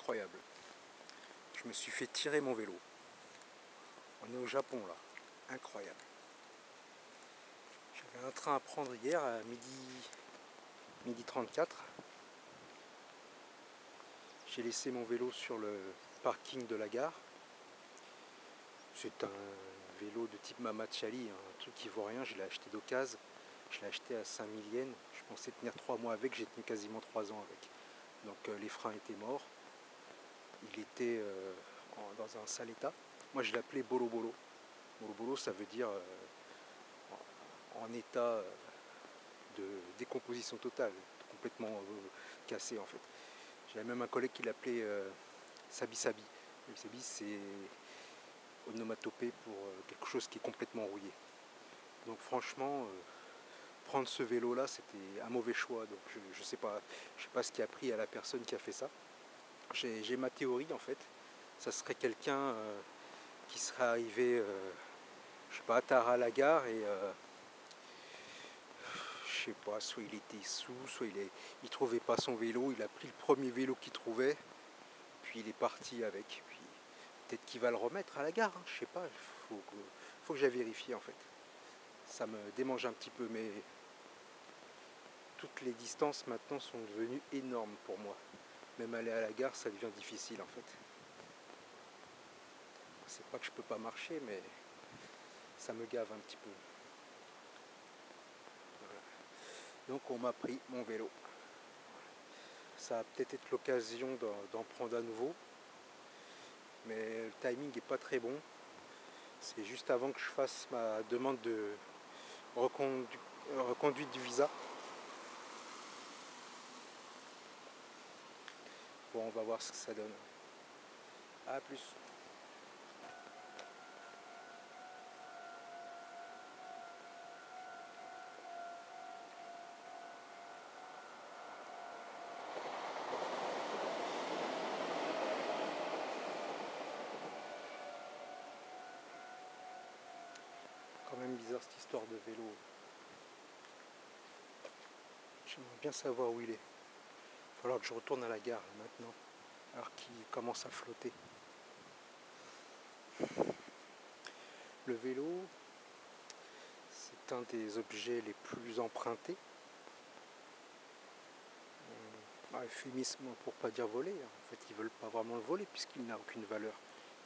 incroyable. Je me suis fait tirer mon vélo. On est au Japon là, incroyable. J'avais un train à prendre hier à midi 34. J'ai laissé mon vélo sur le parking de la gare. C'est un vélo de type Mamachali, un truc qui vaut rien, je l'ai acheté d'occasion. Je l'ai acheté à 5000 yens. Je pensais tenir 3 mois avec, j'ai tenu quasiment 3 ans avec. Donc les freins étaient morts. Il était dans un sale état. Moi je l'appelais Bolo Bolo. Bolo Bolo ça veut dire en état de décomposition totale, complètement cassé en fait. J'avais même un collègue qui l'appelait Sabi Sabi. Sabi Sabi c'est onomatopée pour quelque chose qui est complètement rouillé. Donc franchement, prendre ce vélo là c'était un mauvais choix. Donc je sais pas ce qui a pris à la personne qui a fait ça. J'ai ma théorie en fait. Ça serait quelqu'un qui serait arrivé, je sais pas, tard à la gare et je sais pas, soit il était sous, soit il trouvait pas son vélo, il a pris le premier vélo qu'il trouvait, puis il est parti avec. Puis peut-être qu'il va le remettre à la gare, hein, je sais pas, faut que j'aille vérifier en fait. Ça me démange un petit peu, mais toutes les distances maintenant sont devenues énormes pour moi. Même aller à la gare, ça devient difficile en fait. C'est pas que je peux pas marcher, mais ça me gave un petit peu. Voilà. Donc on m'a pris mon vélo. Ça va peut-être être l'occasion d'en prendre à nouveau. Mais le timing n'est pas très bon. C'est juste avant que je fasse ma demande de reconduite du visa. Bon, on va voir ce que ça donne. A plus. Quand même bizarre cette histoire de vélo. J'aimerais bien savoir où il est. Il va falloir que je retourne à la gare maintenant, alors qu'il commence à flotter. Le vélo, c'est un des objets les plus empruntés. Euphémisme pour pas dire voler. En fait, ils veulent pas vraiment le voler puisqu'il n'a aucune valeur.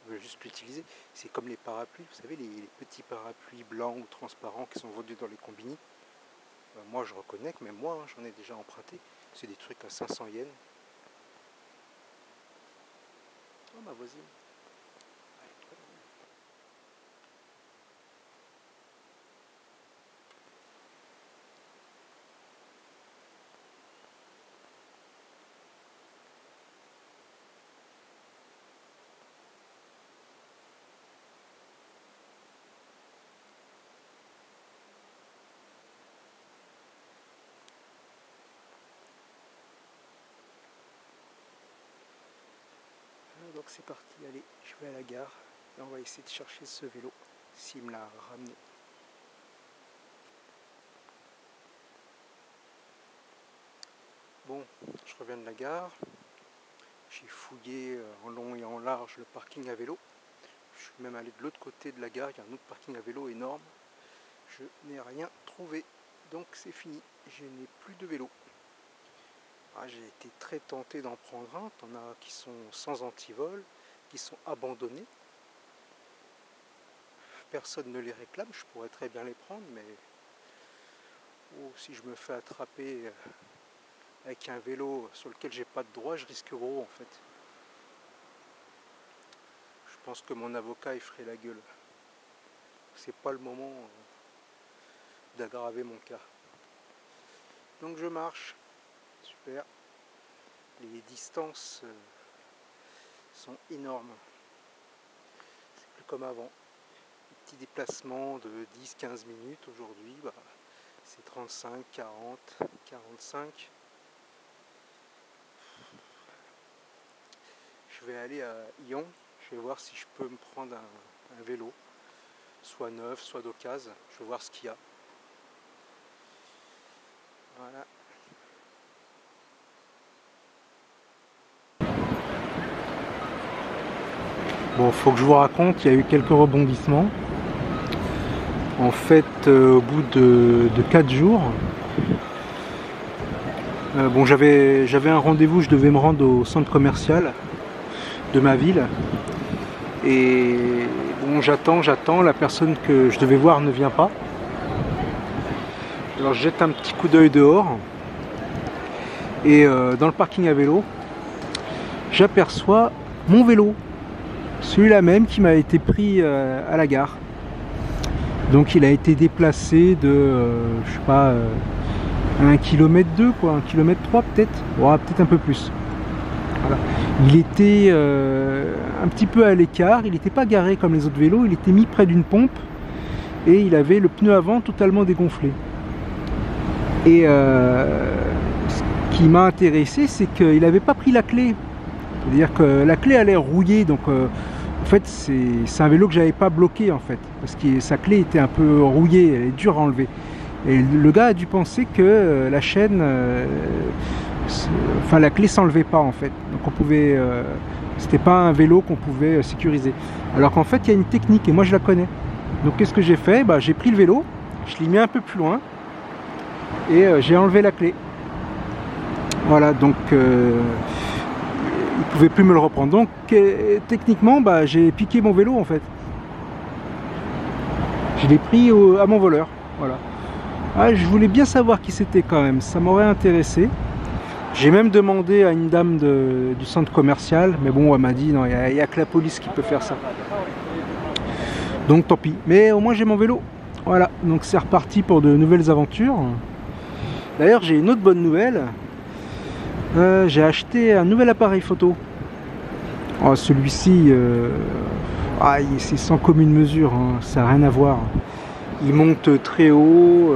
Ils veulent juste l'utiliser. C'est comme les parapluies, vous savez, les petits parapluies blancs ou transparents qui sont vendus dans les combini. Moi, je reconnais que même moi, j'en ai déjà emprunté. C'est des trucs à 500 yens. Oh, ma voisine. Elle est trop drôle. Donc c'est parti, allez, je vais à la gare et on va essayer de chercher ce vélo, s'il me l'a ramené. Bon, je reviens de la gare, j'ai fouillé en long et en large le parking à vélo. Je suis même allé de l'autre côté de la gare, il y a un autre parking à vélo énorme. Je n'ai rien trouvé, donc c'est fini, je n'ai plus de vélo. J'ai été très tenté d'en prendre un, t'en as qui sont sans antivol, qui sont abandonnés. Personne ne les réclame, je pourrais très bien les prendre, mais si je me fais attraper avec un vélo sur lequel j'ai pas de droit, je risque gros en fait. Je pense que mon avocat il ferait la gueule. C'est pas le moment d'aggraver mon cas. Donc je marche, super. Les distances sont énormes. C'est plus comme avant. Petit déplacement de 10-15 minutes aujourd'hui, c'est 35, 40, 45. Je vais aller à Lyon, je vais voir si je peux me prendre un vélo, soit neuf, soit d'occasion, je vais voir ce qu'il y a. Voilà. Bon, faut que je vous raconte, il y a eu quelques rebondissements. En fait, au bout de 4 jours, bon, j'avais un rendez-vous, je devais me rendre au centre commercial de ma ville. Et bon, j'attends, la personne que je devais voir ne vient pas. Alors je jette un petit coup d'œil dehors. Et dans le parking à vélo, j'aperçois mon vélo. Celui-là même qui m'a été pris à la gare. Donc il a été déplacé de, je sais pas, 1,2 km quoi, 1,3 km peut-être, ouais, peut-être un peu plus. Voilà. Il était un petit peu à l'écart, il n'était pas garé comme les autres vélos, il était mis près d'une pompe et il avait le pneu avant totalement dégonflé. Et ce qui m'a intéressé, c'est qu'il n'avait pas pris la clé. C'est-à-dire que la clé allait rouiller, donc en fait c'est un vélo que j'avais pas bloqué en fait, parce que sa clé était un peu rouillée, elle est dure à enlever. Et le gars a dû penser que la chaîne, enfin la clé s'enlevait pas en fait, donc on pouvait, c'était pas un vélo qu'on pouvait sécuriser. Alors qu'en fait il y a une technique et moi je la connais. Donc qu'est-ce que j'ai fait? Bah, j'ai pris le vélo, je l'ai mis un peu plus loin et j'ai enlevé la clé. Voilà, donc il pouvait plus me le reprendre. Donc techniquement, bah, j'ai piqué mon vélo en fait. Je l'ai pris à mon voleur. Voilà. Ah, je voulais bien savoir qui c'était quand même. Ça m'aurait intéressé. J'ai même demandé à une dame du centre commercial, mais bon, elle m'a dit non, il n'y a que la police qui peut faire ça. Donc tant pis. Mais au moins j'ai mon vélo. Voilà. Donc c'est reparti pour de nouvelles aventures. D'ailleurs, j'ai une autre bonne nouvelle. J'ai acheté un nouvel appareil photo. Oh, celui-ci, c'est sans commune mesure, hein, ça n'a rien à voir. Il monte très haut,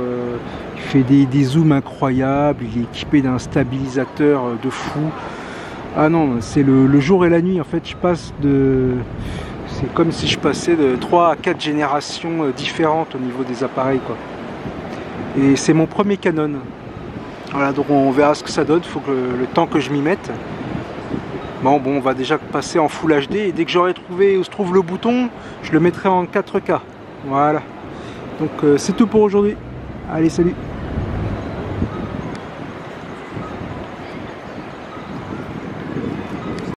il fait des zooms incroyables, il est équipé d'un stabilisateur de fou. Ah non, c'est le jour et la nuit. En fait, c'est comme si je passais de 3 à 4 générations différentes au niveau des appareils, quoi. Et c'est mon premier Canon. Voilà, donc on verra ce que ça donne, il faut que le temps que je m'y mette. Bon, on va déjà passer en Full HD et dès que j'aurai trouvé où se trouve le bouton, je le mettrai en 4K. Voilà. Donc c'est tout pour aujourd'hui. Allez, salut!